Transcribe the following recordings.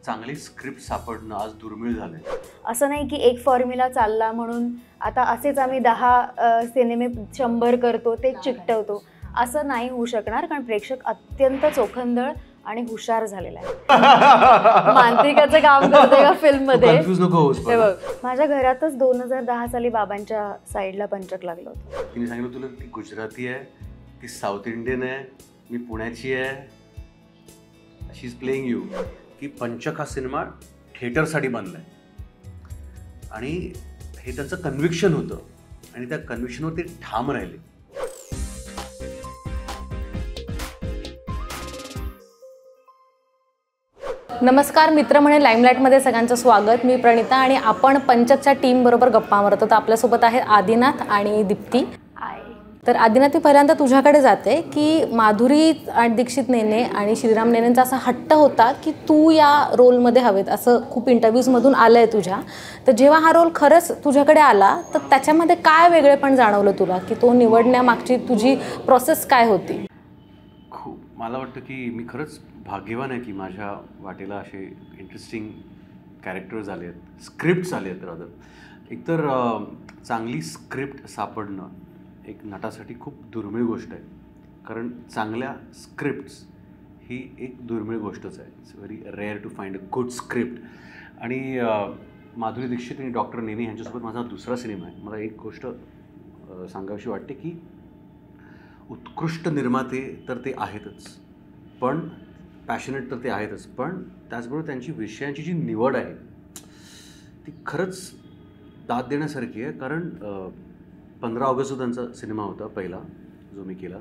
चांगली स्क्रिप्ट सापडणं आज दुर्मिळ झालंय. असं नाही की एक फॉर्म्युला चालला म्हणून आता असेच आम्ही 10 सिनेमे 100 करतो ते चिकटवतो असं नाही होऊ शकणार, कारण प्रेक्षक अत्यंत चोखंदळ आणि हुशार झालेला आहे. मांत्रिकाचं काम करतोय का फिल्ममध्ये, कन्फ्यूज नको होऊस. हे बघ, माझ्या घरातच 2010 साली बाबांच्या साईडला पंचक लागलं होतं. तिने सांगितलं तुला ती गुजराती आहे, ती साऊथ इंडियन आहे, मी पुण्याची आहे. शी इज प्लेइंग यू की पंचक हा सिनेमा थिएटरसाठी बनलाय आणि हे त्यांचं कन्व्हिक्शन होतं आणि त्या कन्व्हिक्शनवर ते ठाम राहिले. नमस्कार मित्र म्हणे लाईमलाईटमध्ये सगळ्यांचं स्वागत. मी प्रणिता आणि आपण पंचकच्या टीम बरोबर गप्पा मारतो. तर आपल्यासोबत आहे आदिनाथ आणि दीप्ती. तर आदिनाथ, मी पहिल्यांदा तुझ्याकडे जाते की माधुरी दीक्षित नेने आणि श्रीराम नेनेंचा असा हट्ट होता की तू या रोलमध्ये हवेत, असं खूप इंटरव्ह्यूजमधून आलं आहे तुझ्या. तर जेव्हा हा रोल खरंच तुझ्याकडे आला तर त्याच्यामध्ये काय वेगळेपण जाणवलं तुला, की तो निवडण्यामागची तुझी प्रोसेस काय होती? खूप मला वाटतं की मी खरंच भाग्यवान आहे की माझ्या वाटेला असे इंटरेस्टिंग कॅरेक्टर्स आले आहेत, स्क्रिप्ट्स आले आहेत. रादर एकतर चांगली स्क्रिप्ट सापडणं एक नटासाठी खूप दुर्मिळ गोष्ट आहे, कारण चांगल्या स्क्रिप्ट्स ही एक दुर्मिळ गोष्टच आहे. It's very rare to find a good script. आणि माधुरी दीक्षित आणि डॉक्टर नेने यांच्यासोबत माझा दुसरा सिनेमा आहे. मला एक गोष्ट सांगावीशी वाटते की उत्कृष्ट निर्माते तर ते आहेतच, पण पॅशनेट तर ते आहेतच, पण त्याचबरोबर त्यांची विषयांची जी निवड आहे ती खरंच दाद देण्यासारखी आहे. कारण 15 ऑगस्ट जो त्यांचा सिनेमा होता पहिला जो मी केला,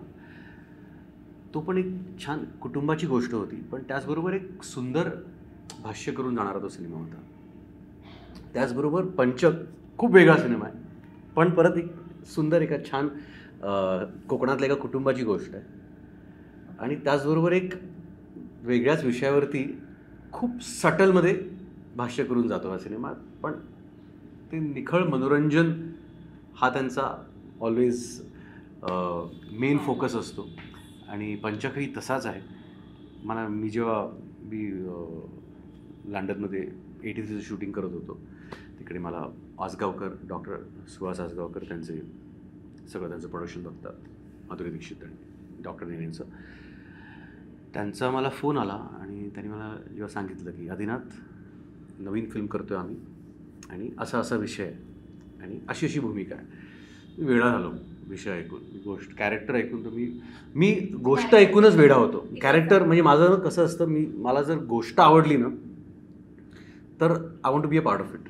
तो पण एक छान कुटुंबाची गोष्ट होती, पण त्याचबरोबर एक सुंदर भाष्य करून जाणारा तो सिनेमा होता. त्याचबरोबर पंचक खूप वेगळा सिनेमा आहे, पण परत एक सुंदर एका छान कोकणातल्या एका कुटुंबाची गोष्ट आहे. आणि त्याचबरोबर एक वेगळ्याच विषयावरती खूप सटलमध्ये भाष्य करून जातो हा सिनेमा, पण ते निखळ मनोरंजन हा त्यांचा ऑलवेज मेन फोकस असतो. आणि पंचकही तसाच आहे. मी जेव्हा लंडनमध्ये 83चं शूटिंग करत होतो, तिकडे मला आसगावकर, डॉक्टर सुहास आसगावकर त्यांचं प्रोडक्शन बघतात, माधुरी दीक्षित आणि डॉक्टर नेनेंचं. त्यांचा मला फोन आला आणि त्यांनी मला जेव्हा सांगितलं की आदिनाथ, नवीन फिल्म करतो आहे आम्ही आणि असा विषय आहे आणि अशी भूमिका आहे. मी वेडा झालो विषय ऐकून, गोष्ट कॅरेक्टर ऐकून. तर मी गोष्ट ऐकूनच वेडा होतो. कॅरेक्टर म्हणजे माझं कसं असतं, मला जर गोष्ट आवडली ना तर I want to be a part of it.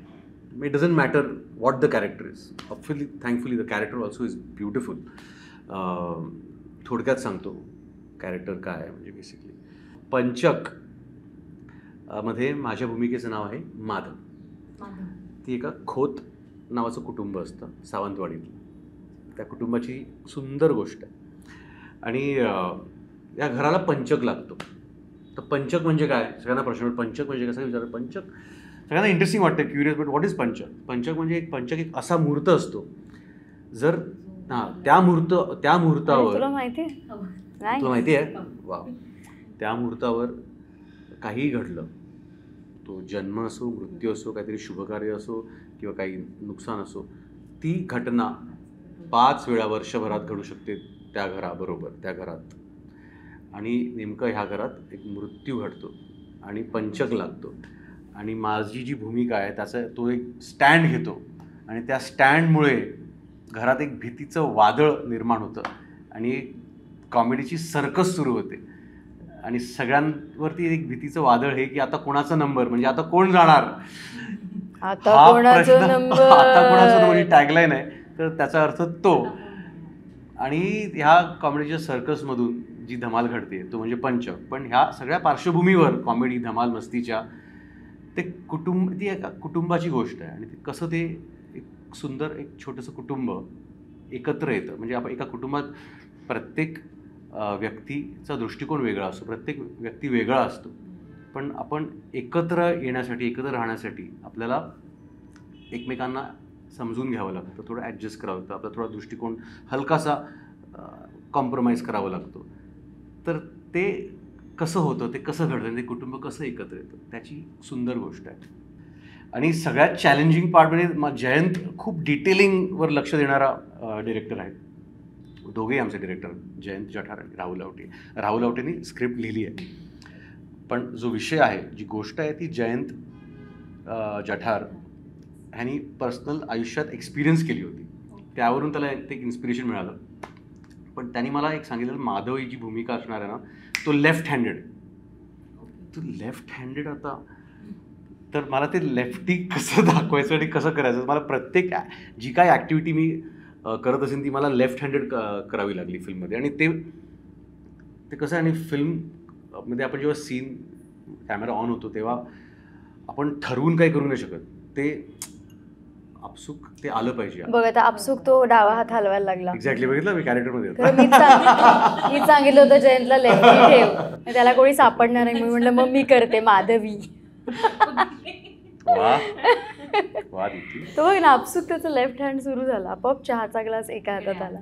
It doesn't matter what the character is. Thankfully the character also is beautiful. थोडक्यात सांगतो कॅरेक्टर काय आहे. म्हणजे बेसिकली पंचक मध्ये माझ्या भूमिकेचं नाव आहे माधव. ती एका खोत नावाचं कुटुंब असतं सावंतवाडीतलं. त्या कुटुंबाची सुंदर गोष्ट आहे. आणि या घराला पंचक लागतो. तर पंचक म्हणजे काय, सगळ्यांना प्रश्न, पंचक म्हणजे कसं विचार. पंचक सगळ्यांना इंटरेस्टिंग वाटतं, क्युरियस, बट व्हॉट इज पंचक. पंचक म्हणजे एक असा मुहूर्त असतो, जर त्या मुहूर्तावर तुला माहिती आहे वा, त्या मुहूर्तावर काहीही घडलं, तो जन्म असो, मृत्यू असो, काहीतरी शुभकार्य असो किंवा काही नुकसान असो, ती घटना 5 वेळा वर्षभरात घडू शकते त्या घरात. आणि नेमकं ह्या घरात एक मृत्यू घडतो आणि पंचक लागतो. आणि माझी जी भूमिका आहे त्याचा तो एक स्टँड घेतो आणि त्या स्टँडमुळे घरात एक भीतीचं वादळ निर्माण होतं आणि एक कॉमेडीची सर्कस सुरू होते. आणि सगळ्यांवरती एक भीतीचं वादळ हे की आता कोणाचा नंबर, म्हणजे आता कोण जाणार, आता कोणाचा म्हणजे टॅगलाईन आहे. तर त्याचा अर्थ तो. आणि ह्या कॉमेडीच्या सर्कसमधून जी धमाल घडते तो म्हणजे पंचक. पण ह्या सगळ्या पार्श्वभूमीवर कॉमेडी, धमाल, मस्तीच्या ती एका कुटुंबाची गोष्ट आहे. आणि कसं ते एक सुंदर एक छोटंसं कुटुंब एकत्र येतं. म्हणजे आपण एका कुटुंबात प्रत्येक व्यक्तीचा दृष्टिकोन वेगळा असतो, प्रत्येक व्यक्ती वेगळा असतो, पण आपण एकत्र येण्यासाठी, एकत्र राहण्यासाठी आपल्याला एकमेकांना समजून घ्यावं लागतं, थोडं ॲडजस्ट करावं लागतं, आपला थोडा दृष्टिकोन हलकासा कॉम्प्रोमाइज करावा लागतो. तर ते कसं होतं, ते कसं घडतं, ते कुटुंब कसं एकत्र येतं, त्याची सुंदर गोष्ट आहे. आणि सगळ्यात चॅलेंजिंग पार्ट म्हणजे जयंत खूप डिटेलिंगवर लक्ष देणारा डिरेक्टर आहे. दोघेही आमचे डिरेक्टर, जयंत जठार आणि राहुल आवटे. राहुल आवटेने स्क्रिप्ट लिहिली आहे, पण जो विषय आहे, जी गोष्ट आहे, ती जयंत जठार ह्यांनी पर्सनल आयुष्यात एक्सपिरियन्स केली होती. त्यावरून त्याला ते एक इन्स्पिरेशन मिळालं. पण त्यांनी मला एक सांगितलं, माधव ही जी भूमिका असणार आहे ना, तो लेफ्ट हँडेड. तो लेफ्ट हँडेड आता, तर मला ते लेफ्टी कसं दाखवायचं आणि कसं करायचं, मला प्रत्येक जी काय ॲक्टिव्हिटी मी करत असेल ती मला लेफ्ट हँडेड करावी लागली फिल्ममध्ये. आणि ते कसं आहे, आणि फिल्ममध्ये आपण जेव्हा सीन कॅमेरा ऑन होतो तेव्हा आपण ठरवून काही करू नाही शकत. ते आपसूक ते आलं पाहिजे. बघ आता आपसूक तो डावा हात हलवायला लागला. एक्झॅक्टली, बघितलं मी कॅरेक्टरमध्ये. मी सांगितलं होतं जयंतला लेफ्टी ठेव, त्याला कोणी सापडणार नाही. मी म्हटलं मग मी करते माधवी. वा वा दीप्ती. तो बघ ना, आपसूक त्याचं लेफ्ट हँड सुरू झाला, आपोआप चहाचा ग्लास एका हातात आला.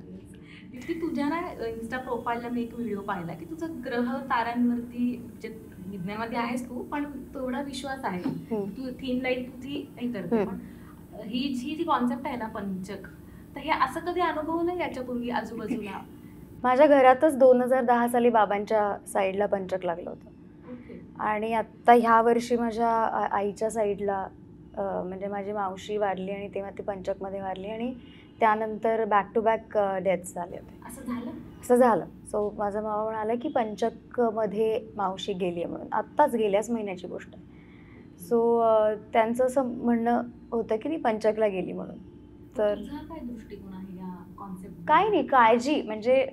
दीप्ती, तुझ्या ना इन्स्टा प्रोफाईलला मी एक व्हिडिओ पाहिला की तुझं ग्रह ताऱ्यांवरती, म्हणजे विज्ञानामध्ये आहेस तू, पण तेवढा विश्वास आहे, तू थिन लाईट तुझी हे करते. पण ही जी कॉन्सेप्ट आहे ना पंचक, तर हे असं कधी अनुभवलं याच्यापूर्वी आजूबाजूला? माझ्या घरातच 2010 साली बाबांच्या साईडला पंचक लागलं होतं. आणि आत्ता ह्या वर्षी माझ्या आईच्या साईडला म्हणजे माझी मावशी वारली आणि तेव्हा ती पंचकमध्ये वारली, आणि त्यानंतर बॅक टू बॅक डेथ्स झाले होते. असं झालं. सो माझा मामा म्हणाला की पंचकमध्ये मावशी गेली आहे म्हणून, आत्ताच गेल्याच महिन्याची गोष्ट आहे. सो त्यांचं असं म्हणणं होतं की ती पंचकला गेली म्हणून. तर काय दृष्टिकोन आहे या कॉन्सेप्ट? काय नाही, काळजी म्हणजे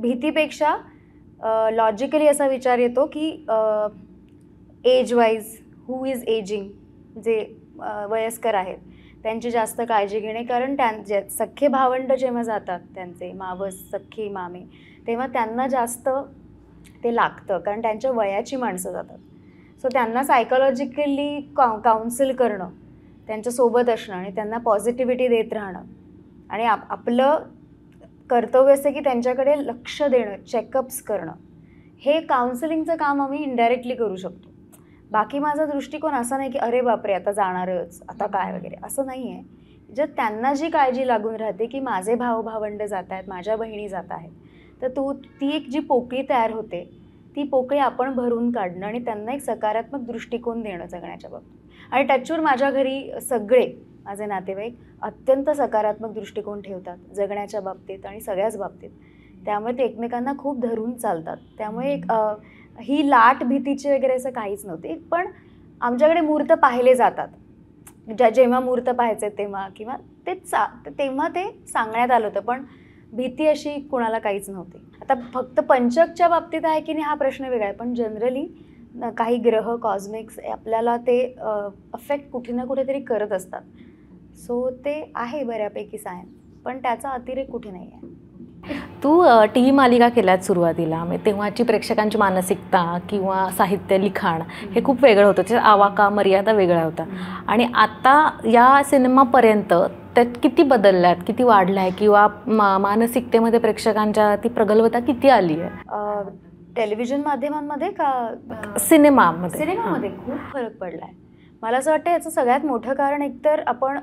भीतीपेक्षा लॉजिकली असा विचार येतो की age wise who is ageing, जे वयस्कर आहेत त्यांची जास्त काळजी घेणे. कारण सख्खे भावंड जेव्हा जातात, त्यांचे मावस सख्खी मामे, तेव्हा त्यांना जास्त ते लागतं, कारण त्यांच्या वयाची माणसं जातात. सो त्यांना सायकोलॉजिकली काउन्सिल करणं, त्यांच्यासोबत असणं आणि त्यांना पॉझिटिव्हिटी देत राहणं, आणि आपलं कर्तव्य असतं की त्यांच्याकडे लक्ष देणं, चेकअप्स करणं. हे काउन्सिलिंगचं काम आम्ही इनडायरेक्टली करू शकतो. बाकी माझा दृष्टिकोन असा नाही की अरे बापरे आता जाणारच, आता काय वगैरे, असं नाही आहे. जर त्यांना जी काळजी लागून राहते की माझे भावंड जात आहेत, माझ्या बहिणी जात आहेत, तर ती एक जी पोकळी तयार होते, ती पोकळी आपण भरून काढणं आणि त्यांना एक सकारात्मक दृष्टिकोन देणं जगण्याच्या बाबतीत. आणि टचवूड माझ्या घरी सगळे माझे नातेवाईक अत्यंत सकारात्मक दृष्टिकोन ठेवतात जगण्याच्या बाबतीत आणि सगळ्याच बाबतीत. त्यामुळे ते एकमेकांना खूप धरून चालतात. त्यामुळे एक ही लाट भीतीची वगैरे असं काहीच नव्हते. पण आमच्याकडे मुहूर्त पाहिले जातात, जेव्हा मुहूर्त पाहायचे तेव्हा, किंवा तेव्हा ते सांगण्यात आलं होतं, पण भीती अशी कुणाला काहीच नव्हती. आता फक्त पंचकच्या बाबतीत आहे की नाही हा प्रश्न वेगळा आहे, पण जनरली काही ग्रह कॉस्मिक्स आपल्याला ते अफेक्ट कुठे ना कुठेतरी करत असतात. सो ते आहे बऱ्यापैकी सायन्स, पण त्याचा अतिरेक कुठे नाही आहे. तू टी व्ही मालिका केल्यात सुरुवातीला, म्हणजे तेव्हाची प्रेक्षकांची मानसिकता किंवा साहित्य लिखाण हे खूप वेगळं होतं, त्याचा आवाका मर्यादा वेगळा होता. आणि आता या सिनेमापर्यंत त्यात किती बदलल्यात, किती वाढल्या आहे, किंवा मानसिकतेमध्ये प्रेक्षकांच्या ती प्रगल्भता किती आली आहे? टेलिव्हिजन माध्यमांमध्ये का सिनेमामध्ये खूप फरक पडला आहे. मला असं वाटतं याचं सगळ्यात मोठं कारण एकतर आपण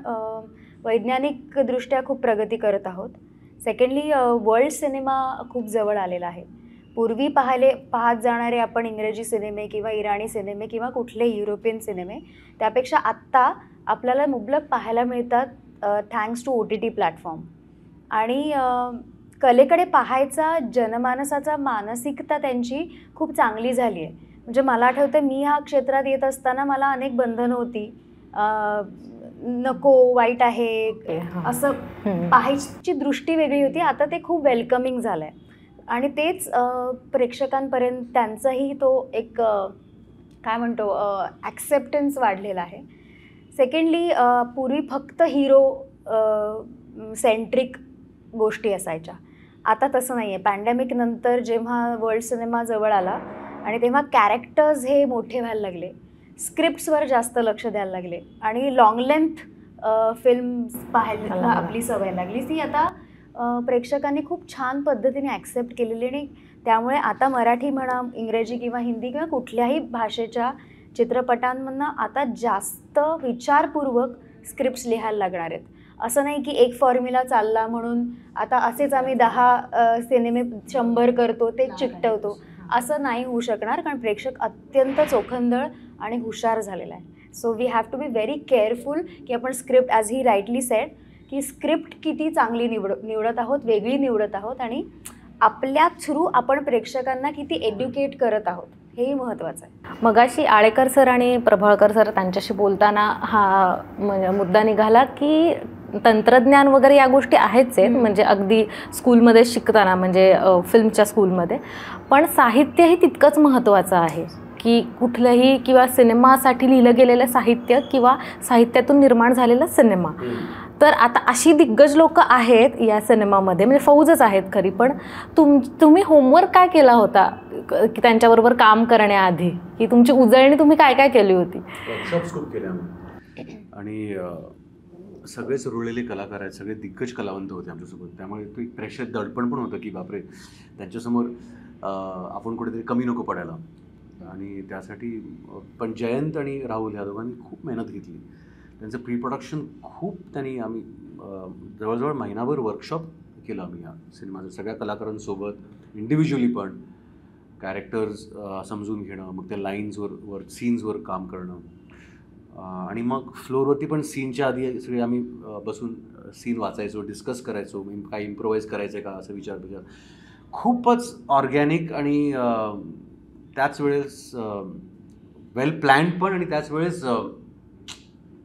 वैज्ञानिकदृष्ट्या खूप प्रगती करत आहोत. सेकंडली वर्ल्ड सिनेमा खूप जवळ आलेला आहे. पूर्वी पाहत जाणारे आपण इंग्रजी सिनेमे किंवा इराणी सिनेमे किंवा कुठले युरोपियन सिनेमे, त्यापेक्षा आत्ता आपल्याला मुबलक पाहायला मिळतात थँक्स टू OTT प्लॅटफॉर्म. आणि कलेकडे पाहायचा जनमानसाचा मानसिकता त्यांची खूप चांगली झाली आहे. म्हणजे मला आठवतं मी ह्या क्षेत्रात येत असताना मला अनेक बंधनं होती, नको वाईट आहे असं पाहायची दृष्टी वेगळी होती. आता ते खूप वेलकमिंग झालं आहे आणि तेच प्रेक्षकांपर्यंत त्यांचाही तो एक काय म्हणतो ॲक्सेप्टन्स वाढलेला आहे. सेकंडली पूर्वी फक्त हिरो सेंट्रिक गोष्टी असायच्या, आता तसं नाही आहे. पॅन्डेमिक नंतर जेव्हा वर्ल्ड सिनेमा जवळ आला आणि तेव्हा कॅरेक्टर्स हे मोठे व्हायला लागले, स्क्रिप्ट्सवर जास्त लक्ष द्यायला लागले आणि लॉंग लेंथ फिल्म्स पाहायला आपली सवय लागली. ती आता प्रेक्षकांनी खूप छान पद्धतीने ॲक्सेप्ट केलेली आणि त्यामुळे आता मराठी म्हणा, इंग्रजी किंवा हिंदी किंवा कुठल्याही भाषेच्या चित्रपटांमधनं आता जास्त विचारपूर्वक स्क्रिप्ट्स लिहायला लागणार आहेत. असं नाही की एक फॉर्म्युला चालला म्हणून आता असेच आम्ही 10 सिनेमे 100 करतो, ते चिकटवतो, असं नाही होऊ शकणार. कारण प्रेक्षक अत्यंत चोखंदळ आणि हुशार झालेला आहे. So we have to be very careful की आपण script, as he rightly said, की स्क्रिप्ट किती चांगली निवडत आहोत, वेगळी निवडत आहोत आणि आपल्या थ्रू आपण प्रेक्षकांना किती एड्युकेट करत आहोत, हेही महत्त्वाचं आहे. मगाशी आळेकर सर आणि प्रभाळकर सर त्यांच्याशी बोलताना हा मुद्दा निघाला की तंत्रज्ञान वगैरे या गोष्टी आहेच आहेत, म्हणजे अगदी स्कूलमध्ये शिकताना, म्हणजे फिल्मच्या स्कूलमध्ये, पण साहित्यही तितकंच महत्त्वाचं आहे की कुठलंही किंवा सिनेमासाठी लिहिलं गेलेलं साहित्य किंवा साहित्यातून निर्माण झालेला सिनेमा. तर आता अशी दिग्गज लोक आहेत या सिनेमामध्ये, म्हणजे फौजच आहेत खरी, पण तुम्ही होमवर्क काय केला होता की त्यांच्याबरोबर काम करण्याआधी, की तुमची उजळणी तुम्ही काय काय केली होती? वर्कशॉप्स खूप केले आम्ही आणि सगळेच रुळलेले कलाकार आहेत, सगळे दिग्गज कलावंत होते आमच्यासोबत. त्यामुळे तो एक प्रेशर, दडपण पण होतं की बापरे त्यांच्यासमोर आपण कुठेतरी कमी नको पडायला. आणि त्यासाठी पण जयंत आणि राहुल ह्या दोघांनी खूप मेहनत घेतली. त्यांचं प्री प्रोडक्शन खूप आम्ही जवळजवळ महिनाभर वर्कशॉप केलं आम्ही या सिनेमाचं, सगळ्या कलाकारांसोबत इंडिव्हिज्युअली पण कॅरेक्टर्स समजून घेणं, मग त्या लाईन्सवर सीन्सवर काम करणं, आणि मग फ्लोअरवरती पण सीनच्या आधी सगळे आम्ही बसून सीन वाचायचो, डिस्कस करायचो, काही इम्प्रोवाईज करायचं आहे का असं विचार. खूपच ऑर्गॅनिक आणि त्याच वेळेस वेल प्लॅन्ड पण, आणि त्याच वेळेस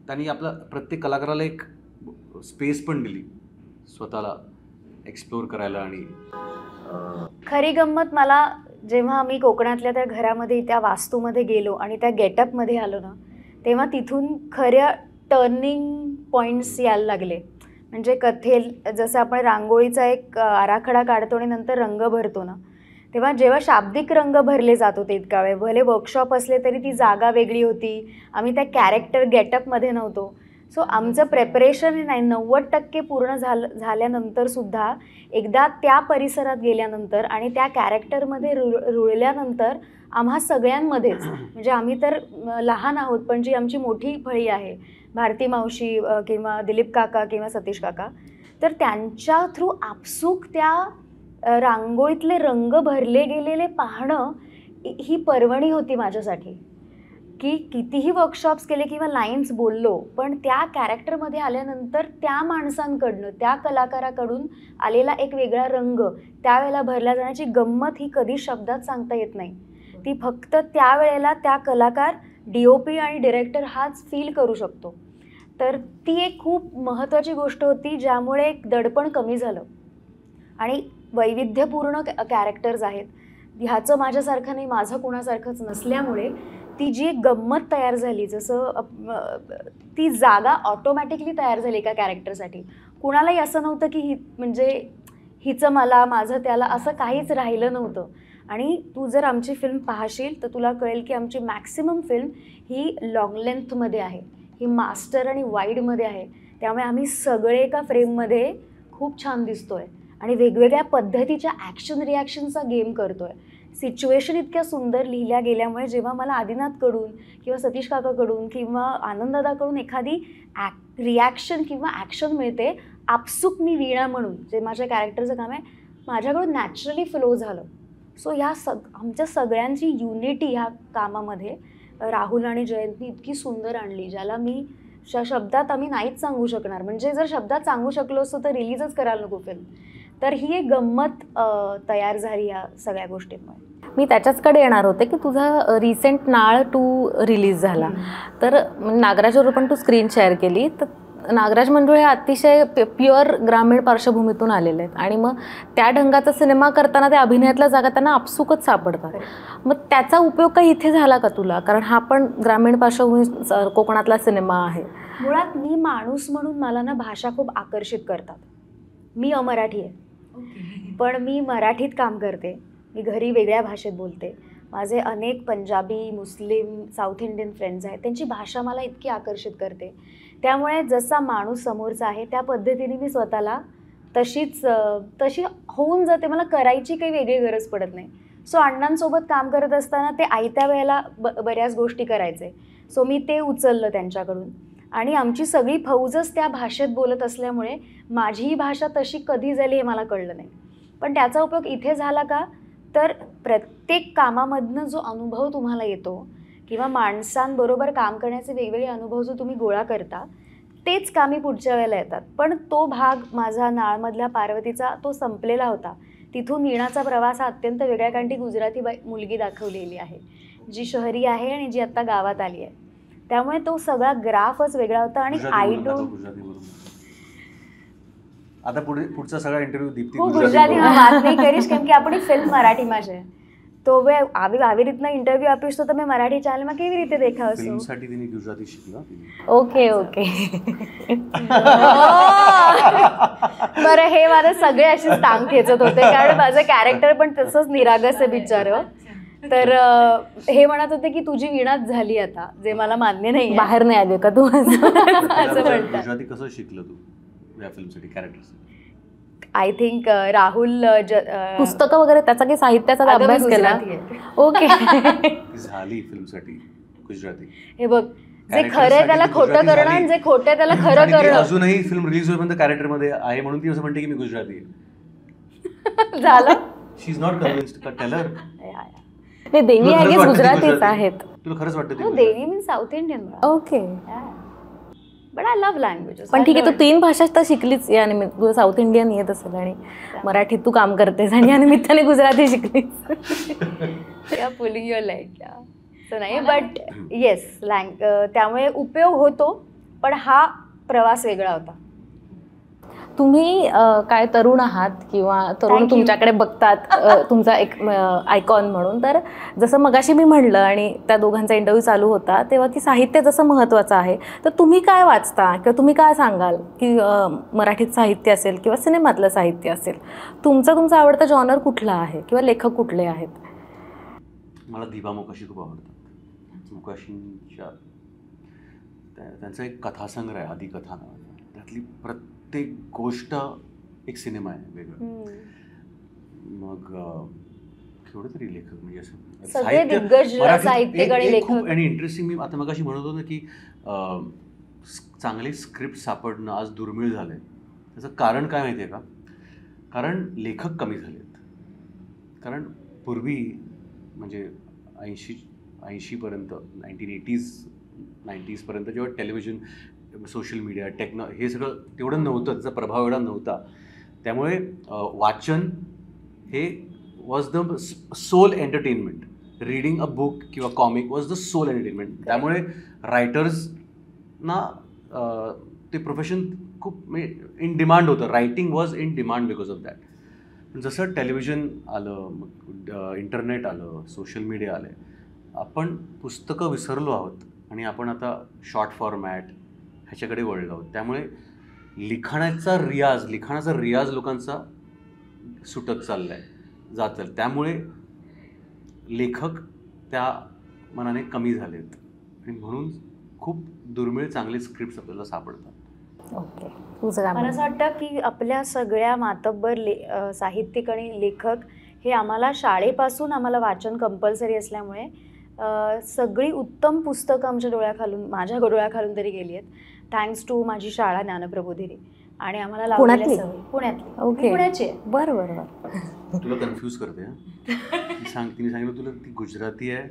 त्यांनी आपला प्रत्येक कलाकाराला एक स्पेस पण दिली स्वतःला एक्सप्लोअर करायला. आणि खरी गंमत, मला जेव्हा आम्ही कोकणातल्या त्या घरामध्ये, त्या वास्तूमध्ये गेलो आणि त्या गेटअपमध्ये आलो ना, तेव्हा तिथून खऱ्या टर्निंग पॉईंट्स यायला लागले. म्हणजे कथेल, जसं आपण रांगोळीचा एक आराखडा काढतो आणि नंतर रंग भरतो ना, तेव्हा जेव्हा शाब्दिक रंग भरले जात होते इतका वेळ, भले वर्कशॉप असले तरी ती जागा वेगळी होती, आम्ही त्या कॅरेक्टर गेटअपमध्ये नव्हतो. सो आमचं प्रेपरेशन हे 90% पूर्ण झाल्यानंतरसुद्धा एकदा त्या परिसरात गेल्यानंतर आणि त्या कॅरेक्टरमध्ये रुळल्यानंतर आम्हा सगळ्यांमध्येच, म्हणजे आम्ही तर लहान आहोत, पण जी आमची मोठी फळी आहे, भारती मावशी किंवा दिलीप काका किंवा सतीश काका, तर त्यांच्या थ्रू आपसूक त्या रांगोळीतले रंग भरले गेलेले पाहणं ही पर्वणी होती माझ्यासाठी. की कितीही वर्कशॉप्स केले किंवा लाईन्स बोललो, पण त्या कॅरेक्टरमध्ये आल्यानंतर त्या माणसांकडनं, त्या कलाकाराकडून आलेला एक वेगळा रंग त्यावेळेला भरला जाण्याची गंमत ही कधी शब्दात सांगता येत नाही. ती फक्त त्यावेळेला त्या कलाकार, DOP आणि डिरेक्टर हाच फील करू शकतो. तर ती एक खूप महत्त्वाची गोष्ट होती, ज्यामुळे एक दडपण कमी झालं. आणि वैविध्यपूर्ण कॅरेक्टर्स आहेत, ह्याचं माझ्यासारखं नाही, माझं कुणासारखंच नसल्यामुळे ती जी एक गंमत तयार झाली, जसं ती जागा ऑटोमॅटिकली तयार झाली एका कॅरेक्टरसाठी. कुणालाही असं नव्हतं की म्हणजे हिचं मला, माझं त्याला, असं काहीच राहिलं नव्हतं. आणि तू जर आमची फिल्म पाहशील तर तुला कळेल की आमची मॅक्सिमम फिल्म ही लॉंग लेंथमध्ये आहे, ही मास्टर आणि वाईडमध्ये आहे. त्यामुळे आम्ही सगळे एका फ्रेममध्ये खूप छान दिसतो आहे आणि वेगवेगळ्या पद्धतीच्या ॲक्शन रिॲक्शनचा गेम करतो आहे. सिच्युएशन इतक्या सुंदर लिहिल्या गेल्यामुळे जेव्हा मला आदिनाथकडून किंवा सतीश काकाकडून किंवा आनंददादाकडून एखादी रिॲक्शन किंवा ॲक्शन मिळते, आपसूक मी वीणा म्हणून, जे माझ्या कॅरेक्टरचं काम आहे, माझ्याकडून नॅचरली फ्लो झालं. सो ह्या आमच्या सगळ्यांची युनिटी ह्या कामामध्ये राहुल आणि जयंतनी इतकी सुंदर आणली, ज्याला मी शब्दात आम्ही नाहीच सांगू शकणार. म्हणजे जर शब्दात सांगू शकलो असतो तर रिलीजच करायला नको फिल्म. तर ही एक गंमत तयार झाली या सगळ्या गोष्टींमुळे. मी त्याच्याचकडे येणार होते की तुझा रिसेंट नाळ 2 रिलीज झाला, तर नागराजवर पण तू स्क्रीन शेअर केली. तर नागराज मंडळ हे अतिशय प्युअर ग्रामीण पार्श्वभूमीतून आलेले आहेत आणि मग त्या ढंगाचा सिनेमा करताना त्या अभिनयातल्या जागा त्यांना आपसुकच सापडतात. मग त्याचा उपयोग काही इथे झाला का तुला? कारण हा पण ग्रामीण पार्श्वभूमी कोकणातला सिनेमा आहे. मुळात मी माणूस म्हणून मला ना भाषा खूप आकर्षित करतात. मी अमराठी आहे, पण मी मराठीत काम करते, मी घरी वेगळ्या भाषेत बोलते. माझे अनेक पंजाबी, मुस्लिम, साऊथ इंडियन फ्रेंड्स आहेत, त्यांची भाषा मला इतकी आकर्षित करते. त्यामुळे जसा माणूस समोरचा आहे त्या पद्धतीने मी स्वतःला तशी होऊन जाते. मला करायची काही वेगळी गरज पडत नाही. सो अण्णांसोबत काम करत असताना ते आयत्या वेळेला बऱ्याच गोष्टी करायचे. सो मी ते उचललं त्यांच्याकडून आणि आमची सगळी फौजच त्या भाषेत बोलत असल्यामुळे माझी भाषा तशी कधी झाली हे मला कळलं नाही. पण त्याचा उपयोग इथे झाला का, तर प्रत्येक कामामधनं जो अनुभव तुम्हाला येतो किंवा माणसांबरोबर काम करण्याचे वेगवेगळे अनुभव जो तुम्ही गोळा करता तेच कामी पुढच्या वेळेला येतात. पण तो भाग माझा नाळमधल्या पार्वतीचा तो संपलेला होता. तिथून वीणाचा प्रवास हा अत्यंत वेगळा, कारण ती गुजराती मुलगी दाखवलेली आहे जी शहरी आहे आणि जी आत्ता गावात आली आहे. त्यामुळे तो सगळा ग्राफच वेगळा होता. आणि आय डोंट आता पुढचा सगळा इंटरव्ह्यू दीप्ती गुजराती बात नहीं करीश કેમ કે આપણી ફિલ્મ મરાઠીમાં છે. તો હવે આવી રીતના ઇન્ટરવ્યૂ આપીશ તો તમે મરાઠી ચેનલમાં કેવી રીતે દેખાવશો? फिल्मसाठी तिने गुजराती शिकलं. Okay okay. बरं, हे मला सगळे अशीच टांग खेचत होते कारण माझं कॅरेक्टर पण तसंच निरागस आहे बिचारं. तर हे म्हणत होते की तुझी वीणाच झाली आता, जे मला मान्य नाही. बाहेर नाही आले का तू? असं म्हणतात. गुजराती कसं शिकलं तू या फिल्मसाठी कॅरेक्टर? आय थिंक राहुल पुस्तकं वगैरे त्याचा काही साहित्याचा अभ्यास केला? ओके. झाली फिल्मसाठी गुजराती. हे बघ, जे खरं आहे त्याला खोटं करणं आणि जे खोटं आहे त्याला खरं करणं. अजूनही फिल्म रिलीज होईपर्यंत कॅरेक्टर मध्ये आहे म्हणून ती असं म्हणते की मी गुजराती आहे. झालं. शी इज नॉट कन्व्हिन्स्ड का टेलर. नाही, देवी आय गेस गुजरातीच आहेत. तुला खरंच वाटतं? देवी means south Indian. Okay. But I love languages. पण ठीक आहे, तू 3 भाषा तर शिकलीच या निमित्त. तुला साऊथ इंडियन येत असेल आणि मराठीत तू काम करतेस आणि या निमित्ताने गुजराती शिकलीस. या पुलिंग युअर लाईट असं नाही, बट येस त्यामुळे उपयोग होतो. पण हा प्रवास वेगळा होता. तुम्ही काय तरुण आहात किंवा तरुण तुमच्याकडे बघतात तुमचा एक आयकॉन म्हणून. तर जसं मगाशी मी म्हणलं आणि त्या दोघांचा इंटरव्ह्यू चालू होता तेव्हा की साहित्य जसं महत्त्वाचं आहे, तर तुम्ही काय वाचता किंवा तुम्ही काय सांगाल की मराठीत साहित्य असेल किंवा सिनेमातलं साहित्य असेल, तुमचा आवडता जॉनर कुठला आहे किंवा लेखक कुठले आहेत? मला दिवा मोकाशी खूप आवडतात. मोकाशींच्या त्यांचा एक कथासंग्रह आहे आदिकथा नावाचा. त्यातली प्रत्येक गोष्ट एक सिनेमा आहे वेगळं. मग केवढं तरी लेखक म्हणजे असं सगळे दिग्गज साहित्यिक आणि लेखक. आणि इंटरेस्टिंग, मी आता मगाशी म्हणत होतो ना की चांगले स्क्रिप्ट सापडणं आज दुर्मिळ झालं आहे. त्याचं कारण काय माहिती आहे का? कारण लेखक कमी झालेत. कारण पूर्वी म्हणजे 80पर्यंत 1980s पर्यंत जेव्हा टेलिव्हिजन, सोशल मीडिया, हे सगळं तेवढं नव्हतं, त्याचा प्रभाव एवढा नव्हता. त्यामुळे वाचन हे was the sole entertainment. Reading a book किंवा comic was the sole entertainment. त्यामुळे रायटर्सना ते प्रोफेशन खूप इन डिमांड होतं. Writing was in demand because of that. पण जसं टेलिव्हिजन आलं, मग इंटरनेट आलं, सोशल मीडिया आले, आपण पुस्तकं विसरलो आहोत आणि आपण आता शॉर्ट फॉर्मॅट ह्याच्याकडे वळलो आहोत. त्यामुळे लिखाणाचा रियाज लोकांचा सुटत चालला आहे, जात चालला. त्यामुळे लेखक त्या मनाने कमी झालेत आणि म्हणून खूप दुर्मिळ चांगले स्क्रिप्ट्स आपल्याला सापडतात. ओके. तुझं काय? मला असं वाटतं की आपल्या सगळ्या मातब्बर साहित्यिक आणि लेखक हे आम्हाला शाळेपासून आम्हाला वाचन कंपल्सरी असल्यामुळे सगळी उत्तम पुस्तकं आमच्या माझ्या डोळ्याखालून तरी गेली आहेत, थँक्स टू माझी शाळा ज्ञानप्रबोधिनी. आणि आम्हाला पुण्यातली. ओके. पुण्याची. बरं. तुला कन्फ्यूज करते. तिने सांगितलं तुला ती गुजराती आहे,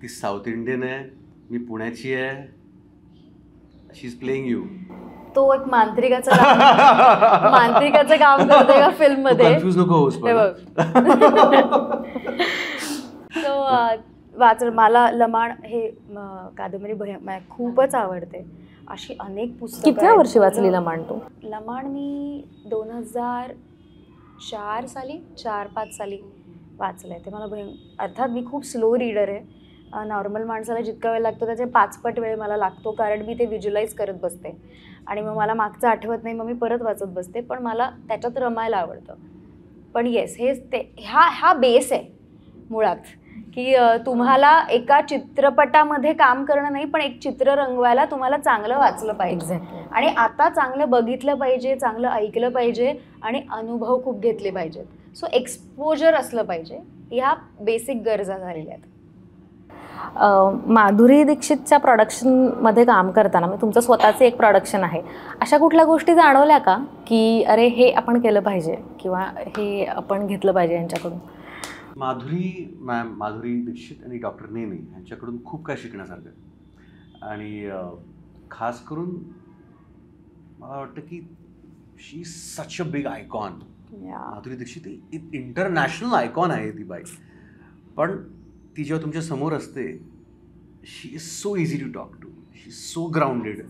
ती साऊथ इंडियन आहे, मी पुण्याची आहे. शी इज प्लेइंग यू. तो एक मांत्रिकाचं काम करते का फिल्म मध्ये. कन्फ्यूज नको होऊस. वाचन मला लमाण हे कादंबरी खूपच आवडते. अशी अनेक पुस्तकं. कितव्या वर्षी वाचली लमाण तू? लमाण मी 2004 साली 4-5 साली वाचलंय. ते मला अर्थात मी खूप स्लो रीडर आहे. नॉर्मल माणसाला जितका वेळ लागतो त्याचे 5 पट वेळ मला लागतो, कारण मी ते व्हिज्युअलाइज करत बसते आणि मग मला मागचं आठवत नाही, मग मी परत वाचत बसते. पण मला त्याच्यात रमायला आवडतं. पण येस, हा बेस आहे मुळात की तुम्हाला एका चित्रपटामध्ये काम करणं नाही, पण एक चित्र रंगवायला तुम्हाला चांगलं वाचलं पाहिजे एक्झॅक्टली. आणि आता चांगलं बघितलं पाहिजे, चांगलं ऐकलं पाहिजे आणि अनुभव खूप घेतले पाहिजेत. सो एक्सपोजर असलं पाहिजे. ह्या बेसिक गरजा झालेल्या आहेत. माधुरी दीक्षितच्या प्रोडक्शनमध्ये काम करताना म्हणजे तुमचं स्वतःचं एक प्रोडक्शन आहे, अशा कुठल्या गोष्टी जाणवल्या का की अरे हे आपण केलं पाहिजे किंवा हे आपण घेतलं पाहिजे यांच्याकडून? माधुरी दीक्षित आणि डॉक्टर नेने यांच्याकडून खूप काय शिकण्यासारखं आहे. आणि खास करून मला वाटतं की she is such a big icon. Madhuri Dixit international icon आहे ती बाई. पण ती जेव्हा तुमच्या समोर असते, she is so easy to talk to, she is so grounded.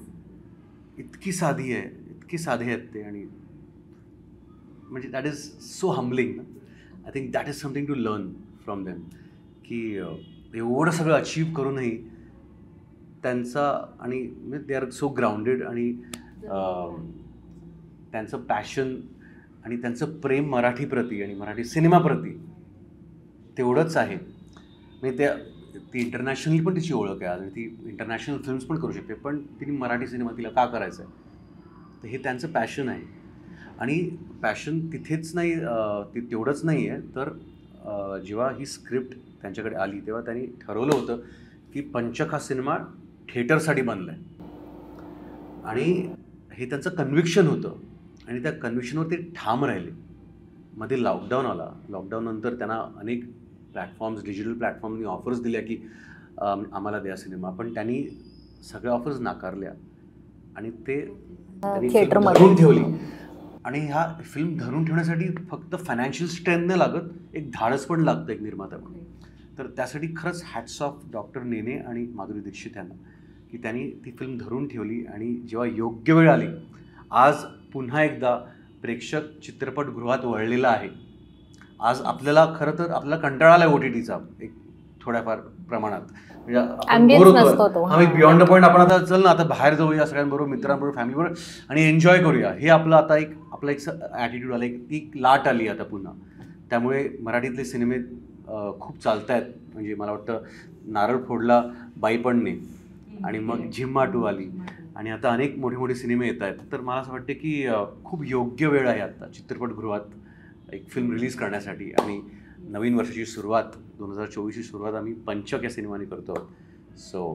इतकी साधी आहे, इतकी साधे आहेत ते. आणि म्हणजे that is so humbling. I think that is something to learn from them, की एवढं सगळं अचीव करूनही त्यांचा आणि दे आर सो ग्राउंडेड. आणि त्यांचं पॅशन आणि त्यांचं प्रेम मराठीप्रती आणि मराठी सिनेमाप्रती तेवढंच आहे. म्हणजे ती इंटरनॅशनली पण तिची ओळख आहे आणि ती इंटरनॅशनल फिल्म्स पण करू शकते. पण तिने मराठी सिनेमा तिला का करायचं आहे, तर हे त्यांचं पॅशन आहे. आणि पॅशन तिथेच नाही, तेवढंच नाही आहे, तर जेव्हा ही स्क्रिप्ट त्यांच्याकडे आली तेव्हा त्यांनी ठरवलं होतं की पंचक हा सिनेमा थिएटरसाठी बनला आहे. आणि हे त्यांचं कन्व्हिक्शन होतं आणि त्या कन्व्हिक्शनवर ते ठाम राहिले. मध्ये लॉकडाऊन आला. लॉकडाऊननंतर त्यांना अनेक प्लॅटफॉर्म्स, डिजिटल प्लॅटफॉर्मनी ऑफर्स दिल्या की आम्हाला द्या सिनेमा, पण त्यांनी सगळ्या ऑफर्स नाकारल्या आणि त्यांनी फिल्म धरून ठेवली. आणि ह्या फिल्म धरून ठेवण्यासाठी फक्त फायनान्शियल स्ट्रेंथ नाही लागत, एक धाडस पण लागतं एक निर्माता म्हणून. तर त्यासाठी खरंच हॅट्स ऑफ डॉक्टर नेने आणि माधुरी दीक्षित यांना, की त्यांनी ती फिल्म धरून ठेवली. आणि जेव्हा योग्य वेळ आली, आज पुन्हा एकदा प्रेक्षक चित्रपटगृहात वळलेला आहे. आज आपल्याला खरं तर आपल्याला कंटाळा आला OTTचा एक थोड्याफार प्रमाणात. म्हणजे बियॉन्ड द पॉईंट आपण आता चल ना आता बाहेर जाऊया सगळ्यांबरोबर, मित्रांबरोबर, फॅमिलीबरोबर आणि एन्जॉय करूया, हे आपलं आता एक ॲटिट्यूड आला, ती लाट आली आता पुन्हा. त्यामुळे मराठीतले सिनेमे खूप चालत आहेत. म्हणजे मला वाटतं नारळ फोडला बाईपणने आणि मग झिम्मा 2 आली आणि आता अनेक मोठे मोठे सिनेमे येत आहेत. तर मला असं वाटतं की खूप योग्य वेळ आहे आता चित्रपटगृहात एक फिल्म रिलीज करण्यासाठी. आणि नवीन वर्षाची सुरुवात, 2024ची सुरुवात आम्ही पंचक या सिनेमाने करतो. So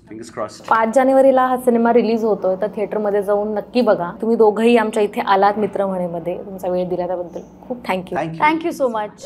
fingers crossed. 5 जानेवारीला हा सिनेमा रिलीज होतोय, तर थिएटरमध्ये जाऊन नक्की बघा. तुम्ही दोघंही आमच्या इथे आलात मित्र म्हणेमध्ये, तुमचा वेळ दिला त्याबद्दल खूप थँक्यू. Thank you so much.